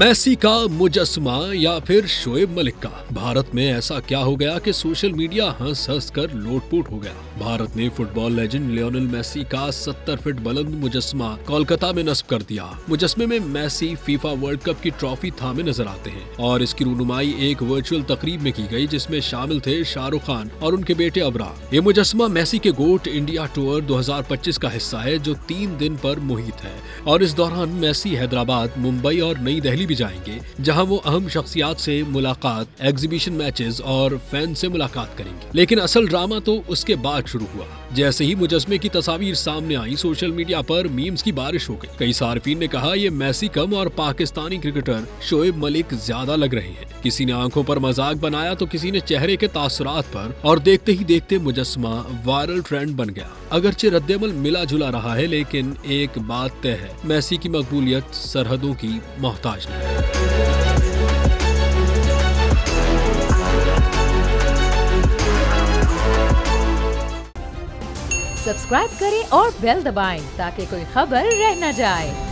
Messi का मुजस्समा या फिर शोएब मलिक का। भारत में ऐसा क्या हो गया कि सोशल मीडिया हंस हंस कर लोटपोट हो गया। भारत ने फुटबॉल लेजेंड लियोनेल मेसी का 70 फीट बुलंद मुजस्समा कोलकाता में नस्ब कर दिया। मुजस्समे में मेसी फीफा वर्ल्ड कप की ट्रॉफी थामे नजर आते हैं और इसकी रूनुमाई एक वर्चुअल तकरीब में की गई, जिसमें शामिल थे शाहरुख खान और उनके बेटे अबरार। ये मुजस्समा मेसी के गोट इंडिया टूर 2025 का हिस्सा है, जो 3 दिन पर मुहित है और इस दौरान मेसी हैदराबाद, मुंबई और नई दिल्ली भी जाएंगे, जहां वो अहम शख्सियात से मुलाकात, एग्जीबिशन मैचेस और फैन से मुलाकात करेंगे। लेकिन असल ड्रामा तो उसके बाद शुरू हुआ। जैसे ही मुजस्समे की तस्वीर सामने आई, सोशल मीडिया पर मीम्स की बारिश हो गई। कई सार्फिन ने कहा ये मेसी कम और पाकिस्तानी क्रिकेटर शोएब मलिक ज्यादा लग रहे हैं। किसी ने आंखों पर मजाक बनाया तो किसी ने चेहरे के तासुरात पर, और देखते ही देखते मुजस्समा वायरल ट्रेंड बन गया। अगरचे रद्देमल मिला जुला रहा है, लेकिन एक बात तय है, मेसी की मकबूलियत सरहदों की मोहताज नहीं। सब्सक्राइब करें और बेल दबाएं ताकि कोई खबर रह न जाए।